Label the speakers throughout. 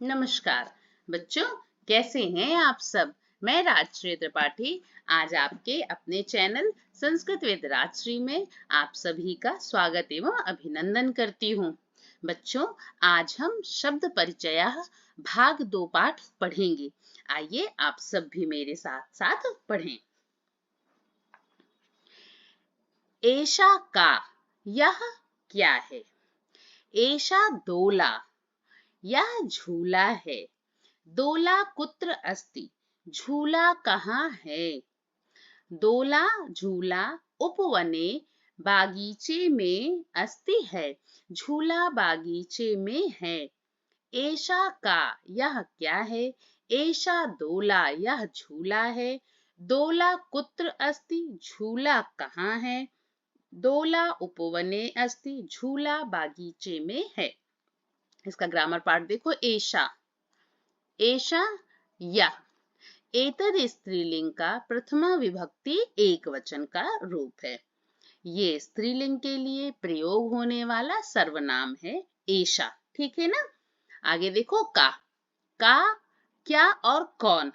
Speaker 1: नमस्कार बच्चों, कैसे हैं आप सब। मैं राजश्री त्रिपाठी आज आपके अपने चैनल संस्कृत विद राजश्री में आप सभी का स्वागत एवं अभिनंदन करती हूँ। बच्चों, आज हम शब्द परिचय भाग 2 पाठ पढ़ेंगे। आइए आप सब भी मेरे साथ साथ पढ़ें। एषा का, यह क्या है। एषा दोला, यह झूला है। दोला कुत्र अस्ति, झूला कहाँ है। दोला झूला उपवने बागीचे में अस्ति है, झूला बागीचे में है। एषा का, यह क्या है। एषा दोला, यह झूला है। दोला कुत्र अस्ति, झूला कहाँ है। दोला उपवने अस्ति, झूला बागीचे में है। इसका ग्रामर पार्ट देखो। एषा, एषा यह। एतद स्त्रीलिंग का प्रथमा विभक्ति एक वचन का रूप है। ये स्त्रीलिंग के लिए प्रयोग होने वाला सर्वनाम है एषा, ठीक है ना। आगे देखो का क्या और कौन।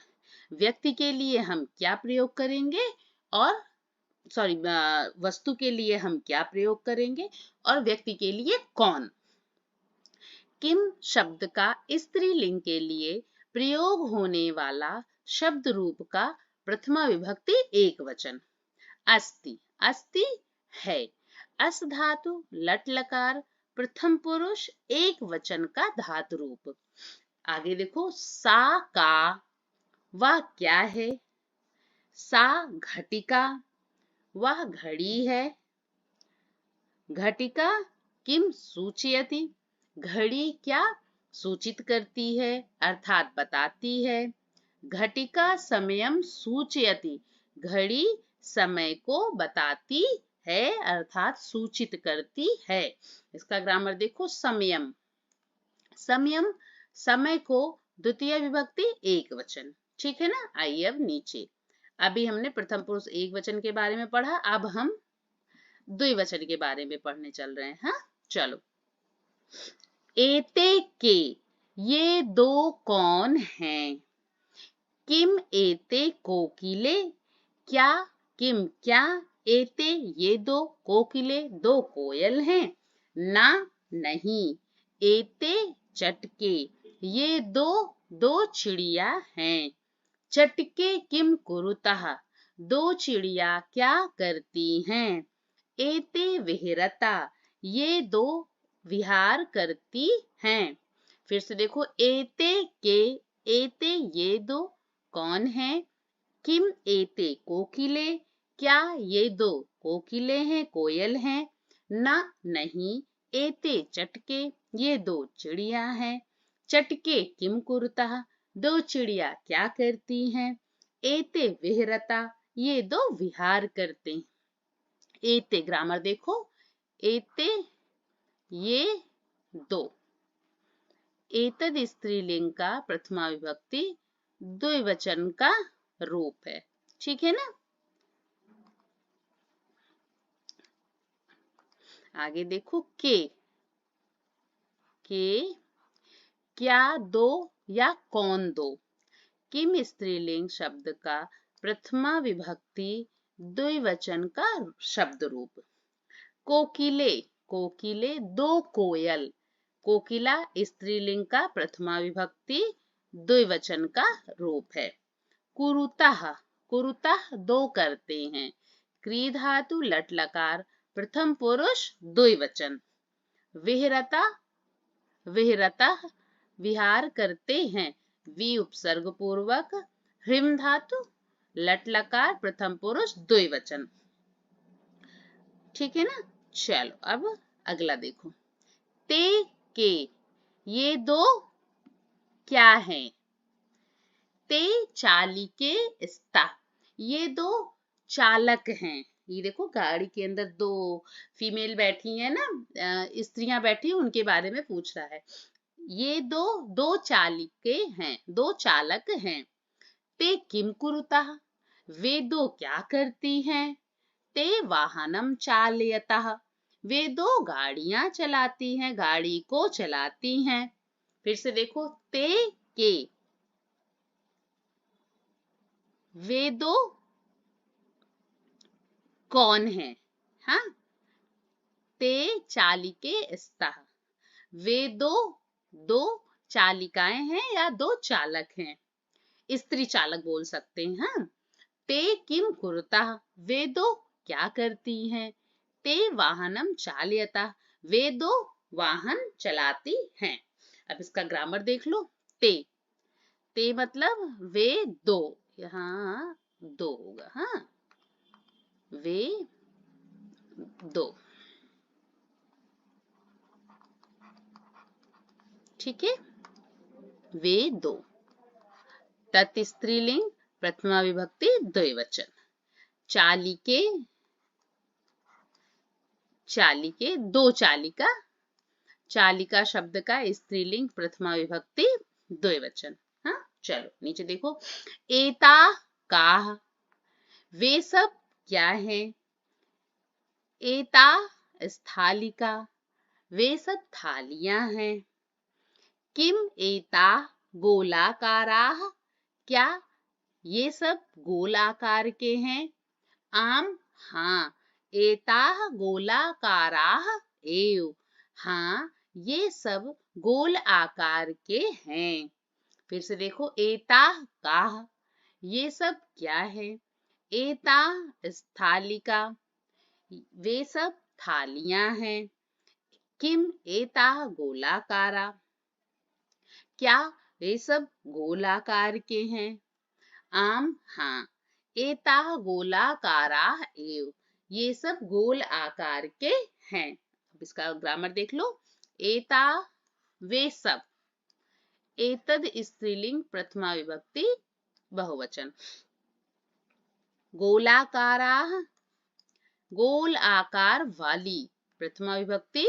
Speaker 1: व्यक्ति के लिए हम क्या प्रयोग करेंगे और वस्तु के लिए हम क्या प्रयोग करेंगे और व्यक्ति के लिए कौन। किम शब्द का स्त्रीलिंग के लिए प्रयोग होने वाला शब्द रूप का प्रथमा विभक्ति एक वचन। अस्ति, अस्ति है। अस धातु लट लकार प्रथम पुरुष एक वचन का धातु रूप। आगे देखो सा का, वह क्या है। सा घटिका, वह घड़ी है। घटिका किम सूचयति, घड़ी क्या सूचित करती है अर्थात बताती है। घटिका समयम सूचयति, घड़ी समय को बताती है अर्थात सूचित करती है। इसका ग्रामर देखो। समयम, समयम समय को द्वितीय विभक्ति एक वचन, ठीक है ना। आइए अब नीचे। अभी हमने प्रथम पुरुष एक वचन के बारे में पढ़ा, अब हम द्विवचन के बारे में पढ़ने चल रहे हैं। हाँ चलो। एते के, ये दो कौन हैं। किम एते कोकिले, क्या किम क्या। एते ये दो, कोकिले दो कोयल हैं। ना नहीं। एते चटके, ये दो दो चिड़िया हैं। चटके किम कुरुतः, दो चिड़िया क्या करती हैं। एते विहरता, ये दो विहार करती हैं। फिर से देखो। एते के, एते ये दो कौन है। किम एते कोकिले, क्या ये दो कोकिले हैं, कोयल हैं। ना नहीं। एते चटके, ये दो चिड़िया हैं। चटके किम कुरुतः, दो चिड़िया क्या करती हैं। एते विहरता, ये दो विहार करते हैं। एते ग्रामर देखो। एते ये दो। एतद स्त्रीलिंग का प्रथमा विभक्ति द्विवचन का रूप है, ठीक है ना। आगे देखो। के क्या दो या कौन दो। किम स्त्रीलिंग शब्द का प्रथमा विभक्ति द्विवचन का शब्द रूप। कोकिले, कोकिले दो कोयल। कोकिला स्त्रीलिंग का प्रथमा विभक्ति द्विवचन का रूप है। कुरुतः, कुरुतः दो करते हैं। क्री धातु लट लकार प्रथम पुरुष द्विवचन। विहरता, विहरतः विहार करते हैं। वि उपसर्ग पूर्वक ह्रीम धातु लट लकार प्रथम पुरुष द्विवचन, ठीक है ना। चलो अब अगला देखो। ते के, ये दो क्या हैं। ते चालिके स्ता, ये दो चालक हैं। ये देखो गाड़ी के अंदर दो फीमेल बैठी हैं ना, स्त्रियां बैठी हैं, उनके बारे में पूछ रहा है। ये दो दो चालिके हैं, दो चालक हैं। ते किम कुरुतः, वे दो क्या करती हैं। ते वाहनम चालयतः, वे दो गाड़ियां चलाती हैं, गाड़ी को चलाती हैं। फिर से देखो, ते के, वे दो कौन है? हाँ, ते चालिके स्तः, वे दो, दो चालिकाएं हैं या दो चालक हैं, स्त्री चालक बोल सकते हैं। हाँ, ते किम कुरुतः, वे दो क्या करती हैं? ते वाहनम चालयतः, वे दो वाहन चलाती हैं। अब इसका ग्रामर देख लो। ते मतलब वे दो, यहाँ दो होगा। हाँ, वे दो, ठीक है, वे दो। तत् स्त्रीलिंग प्रथमा विभक्ति द्विवचन। चालिके, चालिके दो चालिका, चालिका शब्द का स्त्रीलिंग प्रथमा विभक्ति द्विवचन। हाँ, चलो नीचे देखो, एता काह, वे सब क्या है? एता स्थालिका, वे सब थालियां हैं। किम एता गोलाकाराः, क्या ये सब गोलाकार के हैं? आम, हाँ, एताः गोलाकाराः एव, हाँ ये सब गोल आकार के हैं। फिर से देखो, एताः काः, ये सब क्या है? एताः स्थालिका, वे सब थालियां हैं। किम एताः गोलाकारा, क्या वे सब गोलाकार के हैं? आम, हाँ, एताः गोलाकाराः एव, ये सब गोल आकार के हैं। अब इसका ग्रामर देख लो। एता वे सब, एतद स्त्रीलिंग प्रथमा विभक्ति बहुवचन। गोलाकाराः, गोल आकार वाली, प्रथमा विभक्ति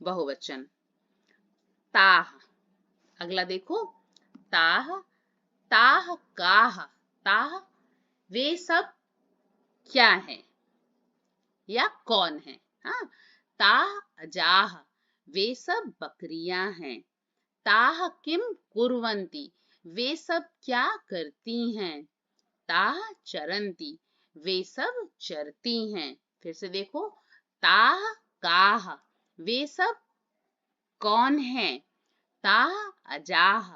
Speaker 1: बहुवचन। ताः, अगला देखो, ताः, ताः काः, ताः वे सब क्या है या कौन है? हाँ, ताः अजाः, वे सब बकरियां हैं। ताः किम कुर्वन्ति, वे सब क्या करती हैं? ताः चरन्ति, वे सब चरती हैं। फिर से देखो, ताः काः, वे सब कौन है? ताः अजाः,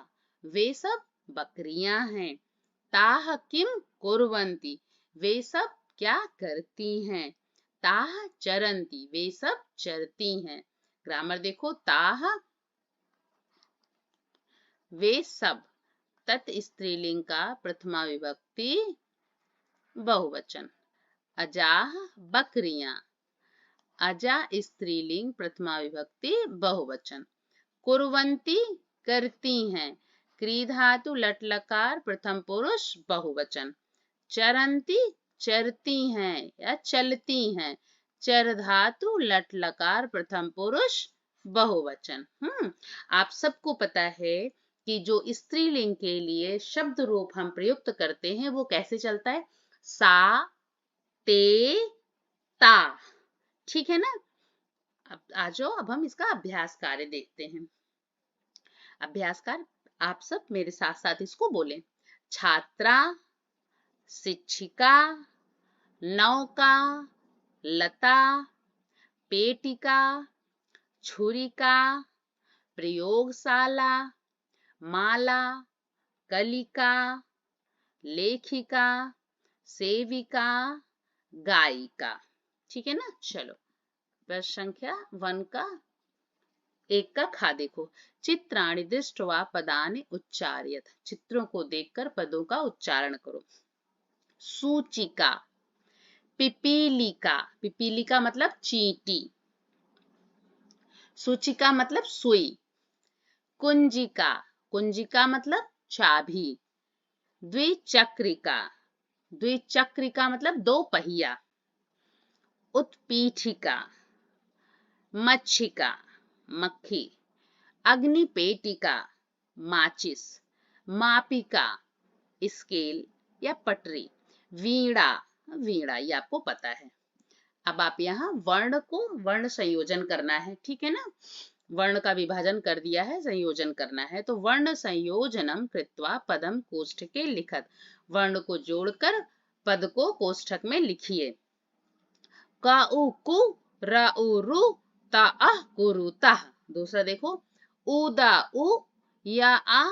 Speaker 1: वे सब बकरियां हैं। ताः किम कुर्वन्ति, वे सब क्या करती हैं? ताः चरन्ति, वे सब चरती हैं। ग्रामर देखो, ताः वे सब, तत् स्त्रीलिंग का प्रथमा विभक्ति बहुवचन। अजाः बकरियां, अजा स्त्रीलिंग प्रथमा विभक्ति बहुवचन। कुर्वन्ति करती हैं, क्री धातु लट लकार प्रथम पुरुष बहुवचन। चरन्ति चरती हैं या चलती हैं, चर धातु लट लकार प्रथम पुरुष बहुवचन। आप सबको पता है कि जो स्त्रीलिंग के लिए शब्द रूप हम प्रयुक्त करते हैं वो कैसे चलता है? सा, ते, ता, ठीक है ना। अब आ जाओ, अब हम इसका अभ्यास कार्य देखते हैं। अभ्यास कार्य आप सब मेरे साथ साथ इसको बोलें। छात्रा, शिक्षिका, नौका, लता, पेटिका, छुरिका, प्रयोगशाला, माला, कलिका, लेखिका, सेविका, गायिका, ठीक है ना। चलो, प्रश्न संख्या 1 का 1 का खा देखो। चित्राणि दृष्ट्वा पदानि उच्चार्यत, चित्रों को देखकर पदों का उच्चारण करो। सूचिका, पिपीलिका, पिपीलिका मतलब चींटी, सूचिका मतलब सुई। कुंजिका, कुंजिका मतलब चाबी। द्विचक्रिका, द्विचक्रिका मतलब दो पहिया। उत्पीठिका, मच्छिका, मक्खी। अग्निपेटिका, माचिस। मापिका, स्केल या पटरी। वीणा, वीणा ये आपको पता है। अब आप यहाँ वर्ण को वर्ण संयोजन करना है, ठीक है ना। वर्ण का विभाजन कर दिया है, संयोजन करना है। तो वर्ण संयोजनम कृत्वा पदम कोष्ठके लिखत, वर्ण को जोड़कर पद को कोष्ठक में लिखिए। का उ कु, रा उ रु, ता अह कुरुता। दूसरा देखो, उदा उ, या आ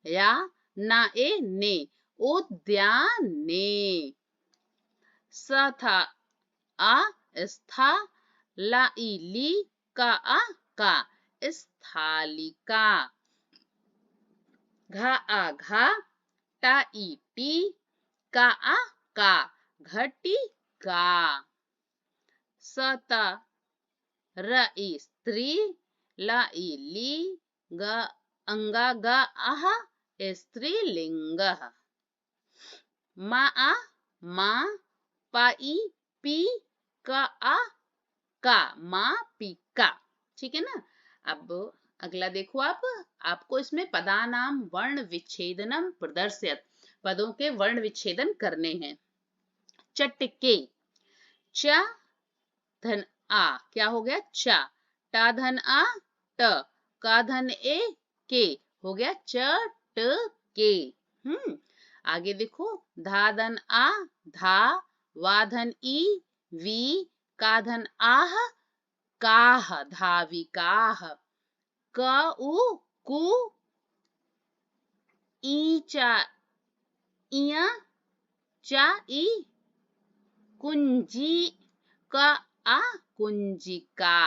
Speaker 1: या, ना ए ने, उद्याने। स था आ, स्था, ला ई ली, का आ का, स्थालिका। घा आ घा, टा ई टी, का आ का, घटिका। सता, र ई स्त्री, ला ई ली, ग अंगा ग आह, स्त्रीलिंग। मा आ मा, पा ई पी, का आ का, माँ पिका। ठीक है ना। अब अगला देखो आप, आपको इसमें पदानाम वर्ण विच्छेदनम प्रदर्शित, पदों के वर्ण विच्छेदन करने हैं। चटके, च धन आ, क्या हो गया चा, टा धन आ ट, का धन ए के, हो गया चट के। आगे देखो, धा धन आ धा, वा धन ई वी, का धन आह काह, धाविकाह। क उ कु, ईचा इया, चा ई कुंजी, क आ कुंजिका।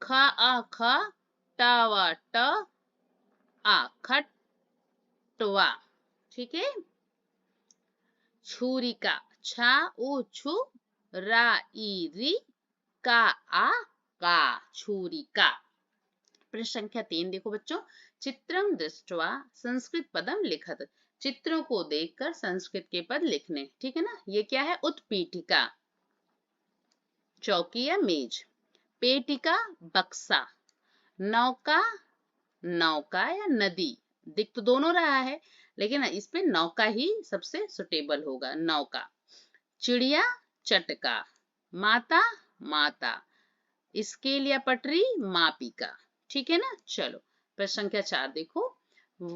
Speaker 1: ख आ ख, टा व ट आ खटवा। ठीक है। छुरिका, छा उ छु, रा ई री, का आ का, छुरिका। प्रश्न संख्या 3 देखो बच्चों, चित्रम दृष्ट्वा संस्कृत पदम लिखत, चित्रों को देखकर संस्कृत के पद लिखने। ठीक है ना। ये क्या है, उत्पीठिका, चौकी या मेज। पेटिका, बक्सा। नौका, नौका या नदी। दिख तो दोनों रहा है, लेकिन इस पे नौका ही सबसे सुटेबल होगा, नौका। चिड़िया, चटका। माता, माता। स्केल या पटरी, मापिका। ठीक है ना। चलो प्रश्न संख्या 4 देखो,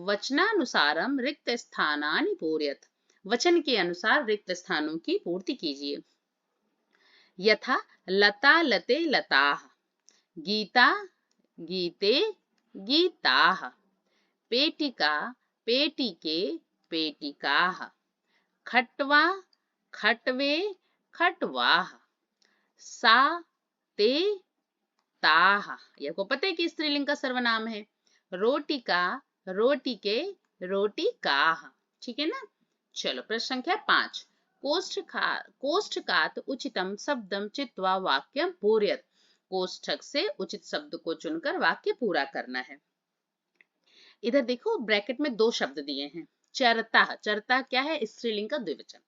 Speaker 1: वचनानुसारम रिक्त स्थानानि पूरयत, वचन के अनुसार रिक्त स्थानों की पूर्ति कीजिए। यथा लता लते लताः, गीता गीते गीताः, पेटिका पेटिके पेटिकाः, खट्वा खट्वे खट्वाः, सा ते ताः, ये आपको पता है कि स्त्रीलिंग का सर्वनाम है। रोटिका रोटिके रोटिकाः। ठीक है ना। चलो प्रश्न संख्या 5, कोष्ठकात् उचितम शब्दम चित्वा वाक्यम पूरयत, कोष्ठक से उचित शब्द को चुनकर वाक्य पूरा करना है। इधर देखो ब्रैकेट में 2 शब्द दिए हैं। चरता, चरता क्या है, स्त्रीलिंग का द्विवचन।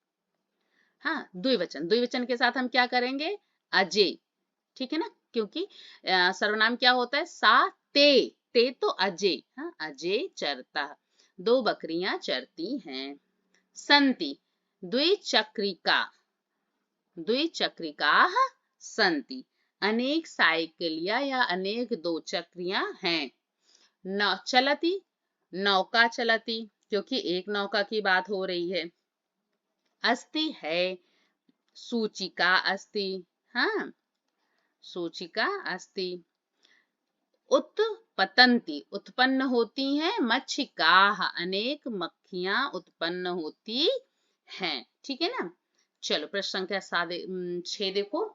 Speaker 1: हाँ, द्विवचन, द्विवचन के साथ हम क्या करेंगे, अजय। ठीक है ना, क्योंकि सर्वनाम क्या होता है, सा ते तो अजय। हाँ, अजय चरता, 2 बकरियां चरती हैं। संति, द्विचक्रिका, द्विचक्रिकाः संति, अनेक साइकिलियां या अनेक 2 चक्रियां हैं। न चलती, नौका चलती, क्योंकि एक नौका की बात हो रही है। अस्ति है, सूचिका अस्ति। हाँ, सूचिका अस्ति। उत्पतंती, उत्पन्न होती हैं। मच्छिकाः, अनेक मक्खियां उत्पन्न होती हैं। ठीक है ना। चलो प्रश्न संख्या 6 देखो,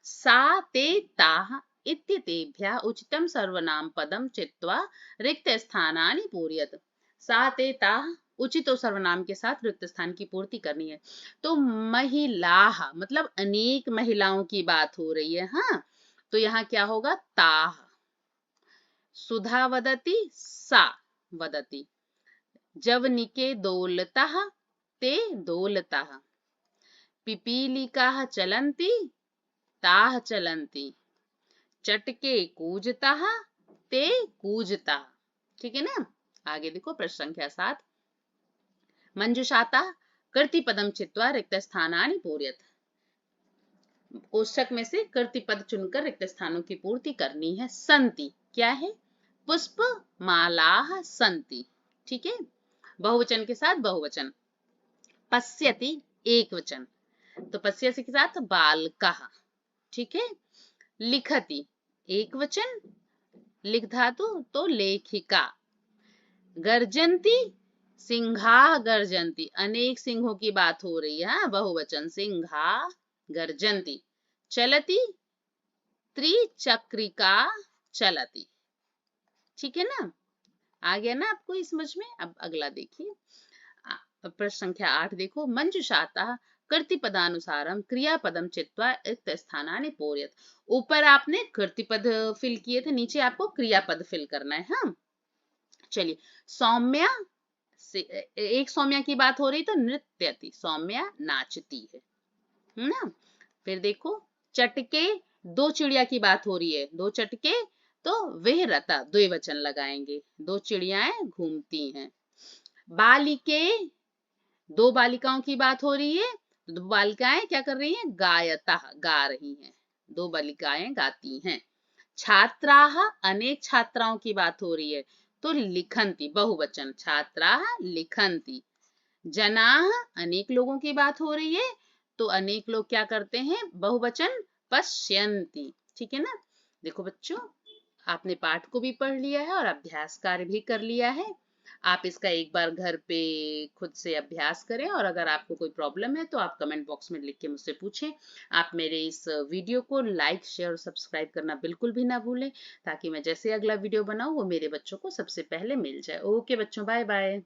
Speaker 1: सा ते ताः इत्येतेभ्यः उचितम सर्वनाम पदम चित्वा रिक्त स्थानानि पूरयत, सा ते ताः उचित और सर्वनाम के साथ रिक्त स्थान की पूर्ति करनी है। तो महिलाः मतलब अनेक महिलाओं की बात हो रही है। हाँ, तो यहाँ क्या होगा, ताः। सुधा वदति, सा वदति। जवनिके दोलतः, ते दोलतः। पिपीलिकाः चलन्ति, ताः चलन्ति। चटके कूजतः, ते कूजतः। ठीक है ना। आगे देखो प्रश्न संख्या 7, मंजुषाता कर्तिपदम चित्वा रिक्त स्थानानि पूरयत, कोष्ठक में से कर्तिपद चुनकर रिक्त स्थानों की पूर्ति करनी है। संति, क्या है? पुष्प मालाः सन्ति। ठीक है, बहुवचन के साथ बहुवचन। पश्यति एक वचन, तो पश्यति के साथ बालकः। ठीक है, लिखति एक वचन, लिख धातु तो लेखिका। गर्जन्ति सिंहाः गर्जन्ति, अनेक सिंहों की बात हो रही है, हाँ, बहुवचन सिंहाः गर्जन्ति। चलति त्रिचक्रिका चलति। ठीक है ना, आ गया ना आपको इस समझ में? अब अगला देखिए, प्रश्न संख्या 8 देखो। मंजुषातः कर्तृपदानुसारम क्रियापदम चित्वा रिक्त स्थानानि पूरयत। ऊपर आपने कर्तृपद फिल किए थे, नीचे आपको क्रियापद फिल करना है। हाँ, चलिए, सौम्या से एक सौम्या की बात हो रही तो नृत्यति, सौम्या नाचती है ना। फिर देखो, चटके दो चिड़िया की बात हो रही है, दो चटके तो विहरता, द्विवचन लगाएंगे, दो चिड़ियाएं घूमती हैं। बालिके दो बालिकाओं की बात हो रही है, दो बालिकाएं क्या कर रही हैं? गायता, गा रही हैं, दो बालिकाएं गाती हैं। छात्राः अनेक छात्राओं की बात हो रही है तो लिखन्ति, बहुवचन, छात्राः लिखन्ति। जनाः अनेक लोगों की बात हो रही है तो अनेक लोग क्या करते हैं? बहुवचन, पश्यन्ति। ठीक है ना। देखो बच्चों, आपने पाठ को भी पढ़ लिया है और अभ्यास कार्य भी कर लिया है। आप इसका एक बार घर पे खुद से अभ्यास करें, और अगर आपको कोई प्रॉब्लम है तो आप कमेंट बॉक्स में लिख के मुझसे पूछें। आप मेरे इस वीडियो को लाइक, शेयर और सब्सक्राइब करना बिल्कुल भी ना भूलें, ताकि मैं जैसे अगला वीडियो बनाऊं वो मेरे बच्चों को सबसे पहले मिल जाए। ओके बच्चों, बाय बाय।